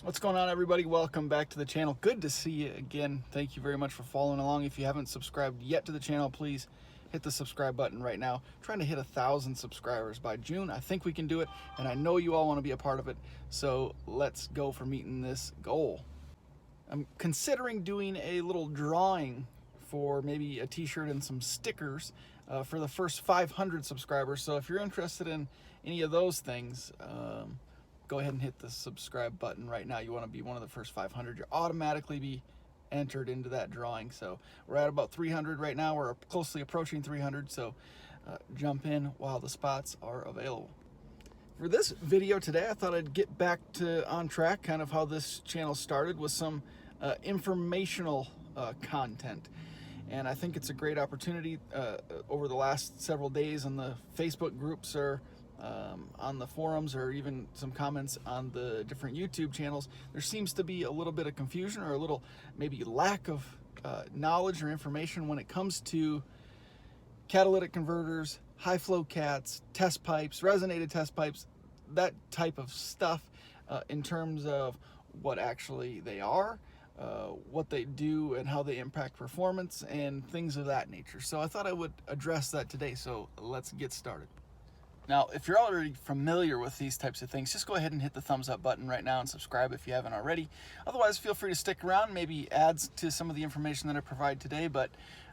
What's going on, everybody? Welcome back to the channel. Good to see you again. Thank you very much for following along. If you haven't subscribed yet to the channel, please hit the subscribe button right now. I'm trying to hit 1,000 subscribers by June. I think we can do it, and I know you all want to be a part of it, so let's go for meeting this goal. I'm considering doing a little drawing for maybe a t-shirt and some stickers for the first 500 subscribers. So if you're interested in any of those things, go ahead and hit the subscribe button right now. You want to be one of the first 500. You'll automatically be entered into that drawing. So we're at about 300 right now. We're closely approaching 300, so jump in while the spots are available. For this video today, I thought I'd get back to on track, kind of how this channel started, with some informational content. And I think it's a great opportunity. Over the last several days on the Facebook groups or on the forums, or even some comments on the different YouTube channels, there seems to be a little bit of confusion, or a little maybe lack of knowledge or information when it comes to catalytic converters, high flow cats, test pipes, resonated test pipes, that type of stuff, in terms of what actually they are, what they do, and how they impact performance, and things of that nature. So I thought I would address that today, so let's get started. Now, if you're already familiar with these types of things, just go ahead and hit the thumbs up button right now and subscribe if you haven't already. Otherwise, feel free to stick around, maybe adds to some of the information that I provide today. But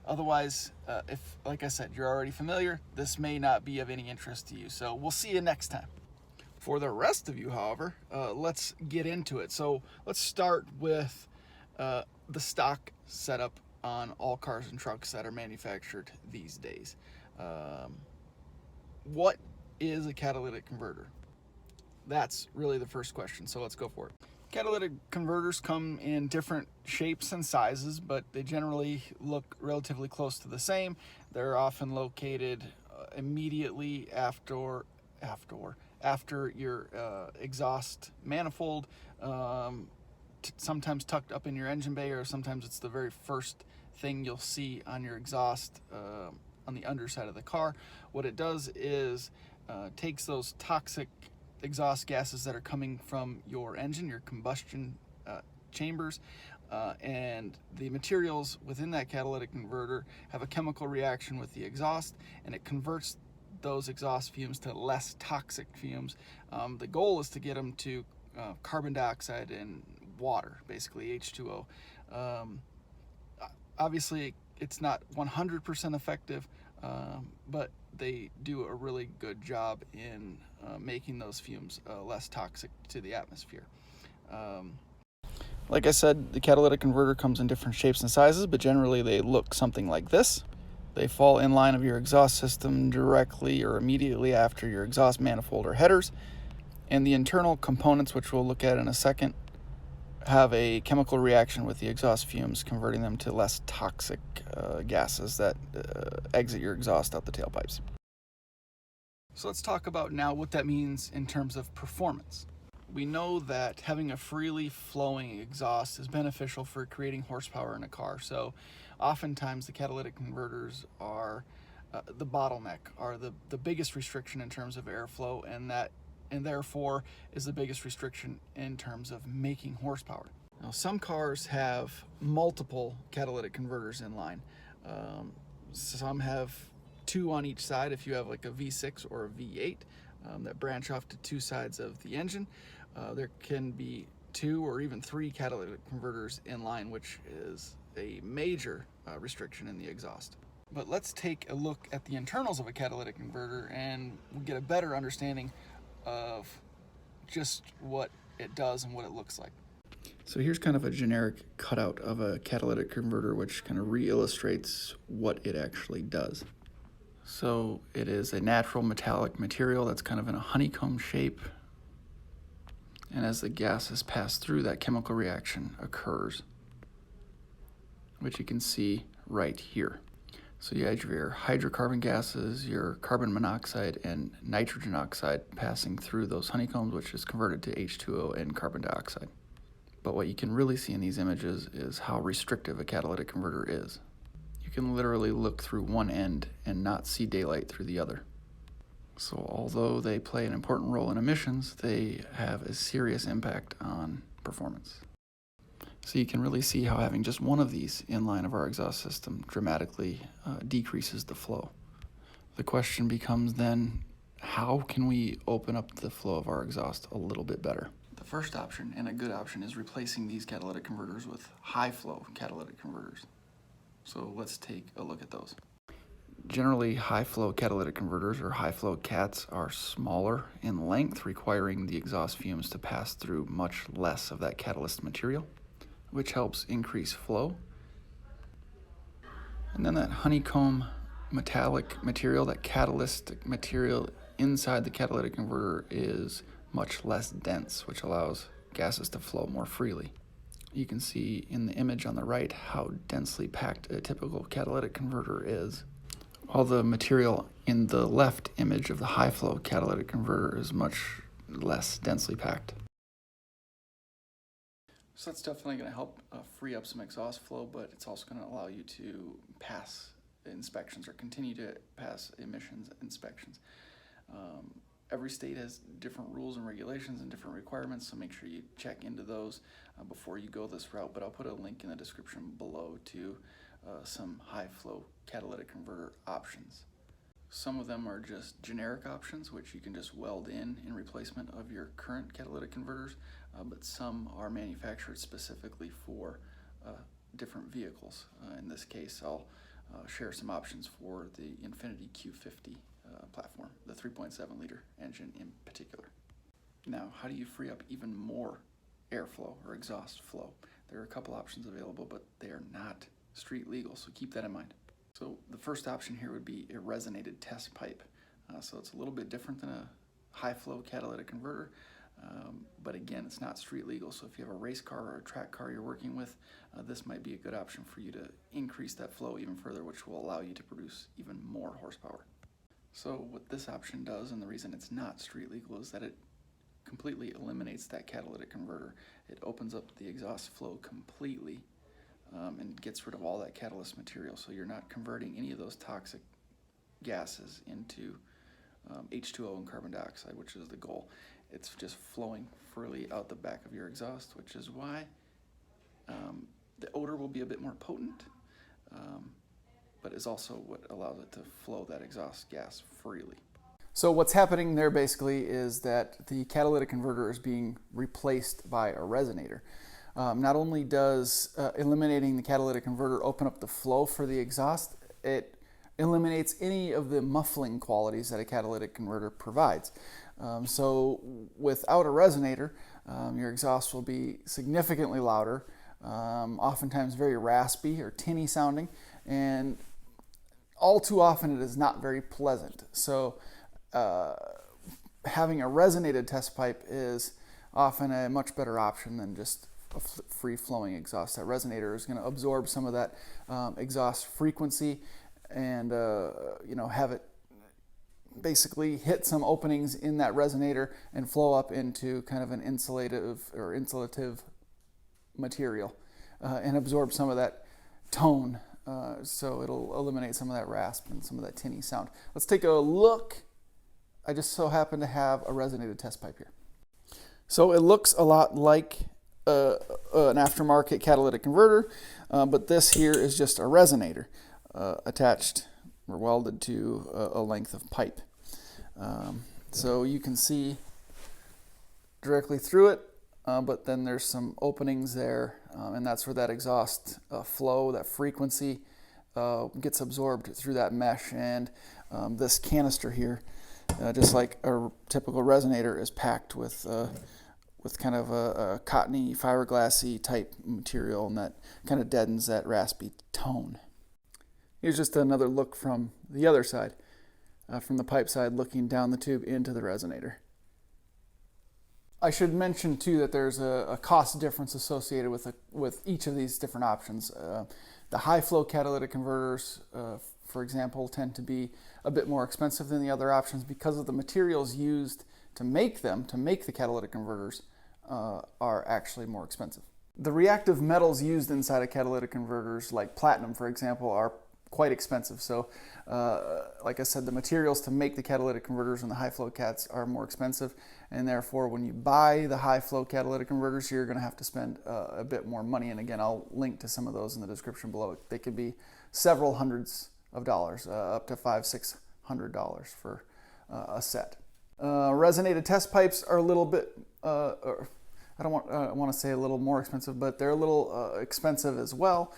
otherwise, if, like I said, you're already familiar, this may not be of any interest to you. So we'll see you next time. For the rest of you, however, let's get into it. So let's start with the stock setup on all cars and trucks that are manufactured these days. What is a catalytic converter? That's really the first question, so let's go for it. Catalytic converters come in different shapes and sizes, but they generally look relatively close to the same. They're often located immediately after your exhaust manifold, sometimes tucked up in your engine bay, or sometimes it's the very first thing you'll see on your exhaust, on the underside of the car. What it does is takes those toxic exhaust gases that are coming from your engine, your combustion chambers, and the materials within that catalytic converter have a chemical reaction with the exhaust, and it converts those exhaust fumes to less toxic fumes. The goal is to get them to carbon dioxide and water, basically H2O. Obviously, it's not 100% effective, but they do a really good job in making those fumes less toxic to the atmosphere. Like I said, the catalytic converter comes in different shapes and sizes, but generally they look something like this. They fall in line of your exhaust system directly or immediately after your exhaust manifold or headers. And the internal components, which we'll look at in a second, have a chemical reaction with the exhaust fumes, converting them to less toxic gases that exit your exhaust out the tailpipes. So let's talk about now what that means in terms of performance. We know that having a freely flowing exhaust is beneficial for creating horsepower in a car. So oftentimes the catalytic converters are the bottleneck, are the biggest restriction in terms of airflow, and therefore is the biggest restriction in terms of making horsepower. Now, some cars have multiple catalytic converters in line. Some have two on each side if you have like a V6 or a V8 that branch off to two sides of the engine. There can be two or even three catalytic converters in line, which is a major restriction in the exhaust. But let's take a look at the internals of a catalytic converter, and we'll get a better understanding of just what it does and what it looks like. So here's kind of a generic cutout of a catalytic converter, which kind of re-illustrates what it actually does. So it is a natural metallic material that's kind of in a honeycomb shape, and as the gases pass through, that chemical reaction occurs, which you can see right here. So you have your hydrocarbon gases, your carbon monoxide, and nitrogen oxide passing through those honeycombs, which is converted to H2O and carbon dioxide. But what you can really see in these images is how restrictive a catalytic converter is. You can literally look through one end and not see daylight through the other. So although they play an important role in emissions, they have a serious impact on performance. So you can really see how having just one of these in line of our exhaust system dramatically decreases the flow. The question becomes then, how can we open up the flow of our exhaust a little bit better? The first option, and a good option, is replacing these catalytic converters with high flow catalytic converters. So let's take a look at those. Generally, high flow catalytic converters, or high flow CATs, are smaller in length, requiring the exhaust fumes to pass through much less of that catalyst material, which helps increase flow. And then that honeycomb metallic material, that catalytic material inside the catalytic converter, is much less dense, which allows gases to flow more freely. You can see in the image on the right how densely packed a typical catalytic converter is, while the material in the left image of the high flow catalytic converter is much less densely packed. So that's definitely going to help free up some exhaust flow, but it's also going to allow you to pass inspections or continue to pass emissions inspections. Every state has different rules and regulations and different requirements, so make sure you check into those before you go this route. But I'll put a link in the description below to some high flow catalytic converter options. Some of them are just generic options, which you can just weld in replacement of your current catalytic converters, but some are manufactured specifically for different vehicles. In this case, I'll share some options for the Infiniti Q50 platform, the 3.7 liter engine in particular. Now, how do you free up even more airflow or exhaust flow? There are a couple options available, but they are not street legal, so keep that in mind. So the first option here would be a resonated test pipe. So it's a little bit different than a high flow catalytic converter, but again, it's not street legal. So if you have a race car or a track car you're working with, this might be a good option for you to increase that flow even further, which will allow you to produce even more horsepower. So what this option does, and the reason it's not street legal, is that it completely eliminates that catalytic converter. It opens up the exhaust flow completely and gets rid of all that catalyst material. So you're not converting any of those toxic gases into H2O and carbon dioxide, which is the goal. It's just flowing freely out the back of your exhaust, which is why the odor will be a bit more potent, but is also what allows it to flow that exhaust gas freely. So what's happening there basically is that the catalytic converter is being replaced by a resonator. Not only does eliminating the catalytic converter open up the flow for the exhaust, it eliminates any of the muffling qualities that a catalytic converter provides. So without a resonator, your exhaust will be significantly louder, oftentimes very raspy or tinny sounding, and all too often it is not very pleasant. So having a resonated test pipe is often a much better option than just a free-flowing exhaust. That resonator is going to absorb some of that exhaust frequency and have it basically hit some openings in that resonator and flow up into kind of an insulative material and absorb some of that tone. So it'll eliminate some of that rasp and some of that tinny sound. Let's take a look. I just so happen to have a resonated test pipe here. So it looks a lot like an aftermarket catalytic converter, but this here is just a resonator attached or welded to a length of pipe. So you can see directly through it, but then there's some openings there, and that's where that exhaust flow, that frequency gets absorbed through that mesh. And this canister here, just like a typical resonator, is packed with kind of a cottony, fiberglassy type material, and that kind of deadens that raspy tone. Here's just another look from the other side, from the pipe side, looking down the tube into the resonator. I should mention too that there's a cost difference associated with each of these different options. The high flow catalytic converters, for example, tend to be a bit more expensive than the other options because of the materials used to make them, to make the catalytic converters, are actually more expensive. The reactive metals used inside of catalytic converters, like platinum, for example, are quite expensive. So like I said, the materials to make the catalytic converters and the high flow cats are more expensive, and therefore when you buy the high flow catalytic converters, you're going to have to spend a bit more money. And again, I'll link to some of those in the description below. They could be several hundreds of dollars, up to $500-600 for a set. Resonated test pipes are a little bit, I want to say a little more expensive, but they're a little expensive as well.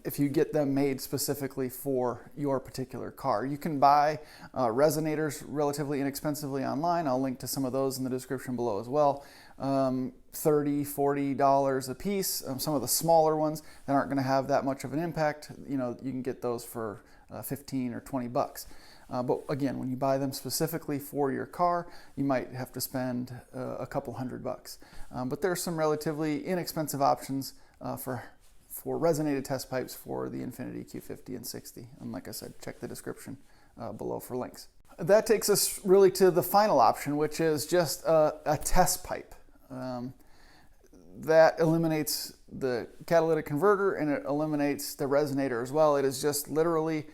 If you get them made specifically for your particular car. You can buy resonators relatively inexpensively online. I'll link to some of those in the description below as well. $30-40 a piece. Some of the smaller ones that aren't going to have that much of an impact, you can get those for 15 or 20 bucks. But again, when you buy them specifically for your car, you might have to spend a couple $100. But there's some relatively inexpensive options for resonated test pipes for the Infiniti Q50 and 60. And like I said, check the description below for links. That takes us really to the final option, which is just a test pipe. That eliminates the catalytic converter and it eliminates the resonator as well. It is just literally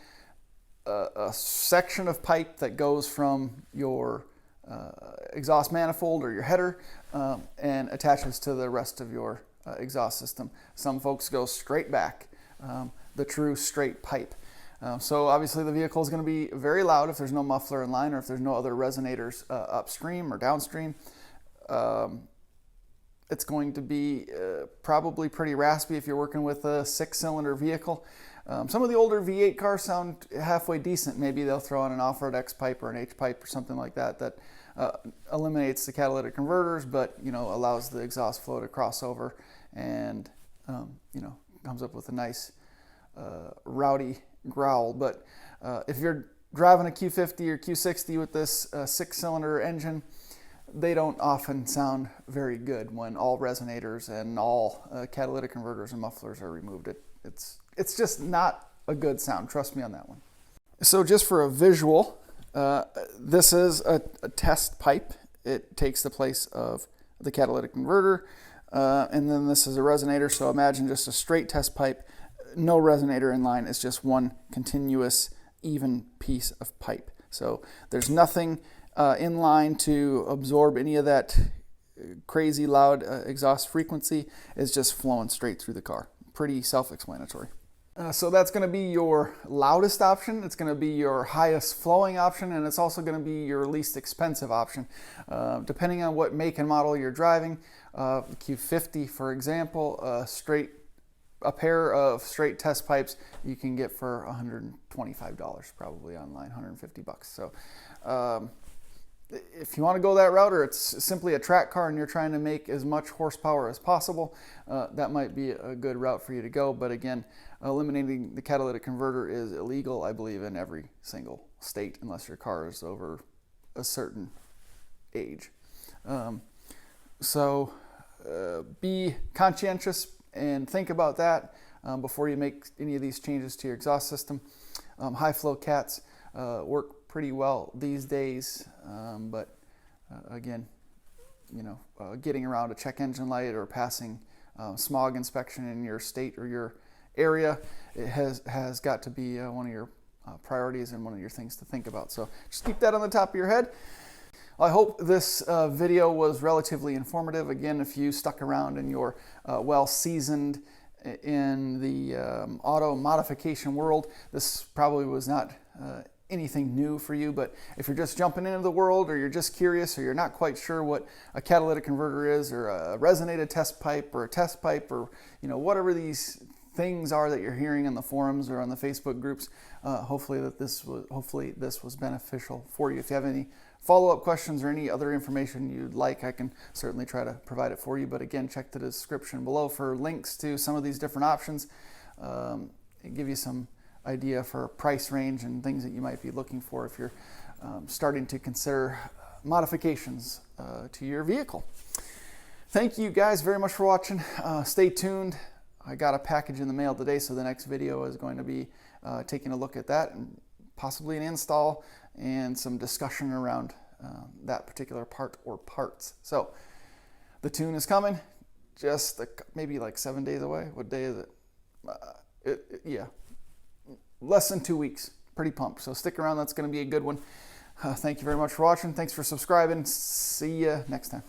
a section of pipe that goes from your exhaust manifold or your header and attaches to the rest of your exhaust system. Some folks go straight back, the true straight pipe. So obviously the vehicle is going to be very loud if there's no muffler in line or if there's no other resonators upstream or downstream. It's going to be probably pretty raspy if you're working with a 6-cylinder vehicle. Some of the older V8 cars sound halfway decent. Maybe they'll throw on an off-road X pipe or an H pipe or something like that that eliminates the catalytic converters, but allows the exhaust flow to cross over and comes up with a nice rowdy growl. But if you're driving a Q50 or Q60 with this 6-cylinder engine, they don't often sound very good when all resonators and all catalytic converters and mufflers are removed. It's just not a good sound. Trust me on that one. So just for a visual, this is a test pipe. It takes the place of the catalytic converter, and then this is a resonator. So imagine just a straight test pipe, no resonator in line. It's just one continuous, even piece of pipe. So there's nothing in line to absorb any of that crazy loud exhaust frequency. It's just flowing straight through the car. Pretty self-explanatory. So that's going to be your loudest option. It's going to be your highest flowing option, and it's also going to be your least expensive option. Depending on what make and model you're driving, Q50, for example, a pair of straight test pipes you can get for $125 probably online, $150. So if you want to go that route, or it's simply a track car and you're trying to make as much horsepower as possible, that might be a good route for you to go. But again, eliminating the catalytic converter is illegal, I believe, in every single state unless your car is over a certain age. So be conscientious and think about that before you make any of these changes to your exhaust system. High flow cats work pretty well these days, but again, getting around a check engine light or passing smog inspection in your state or your area, it has got to be one of your priorities and one of your things to think about. So just keep that on the top of your head. I hope this video was relatively informative. Again, if you stuck around and you're well seasoned in the auto modification world, this probably was not anything new for you. But if you're just jumping into the world, or you're just curious, or you're not quite sure what a catalytic converter is, or a resonated test pipe, or a test pipe, or whatever these things are that you're hearing in the forums or on the Facebook groups, hopefully this was beneficial for you. If you have any follow-up questions or any other information you'd like, I can certainly try to provide it for you. But again, check the description below for links to some of these different options and give you some idea for price range and things that you might be looking for if you're starting to consider modifications to your vehicle. Thank you guys very much for watching. Stay tuned. I got a package in the mail today, so the next video is going to be taking a look at that and possibly an install and some discussion around that particular part or parts. So the tune is coming, just maybe like 7 days away. What day is it? Yeah, less than 2 weeks. Pretty pumped. So stick around. That's going to be a good one. Thank you very much for watching. Thanks for subscribing. See you next time.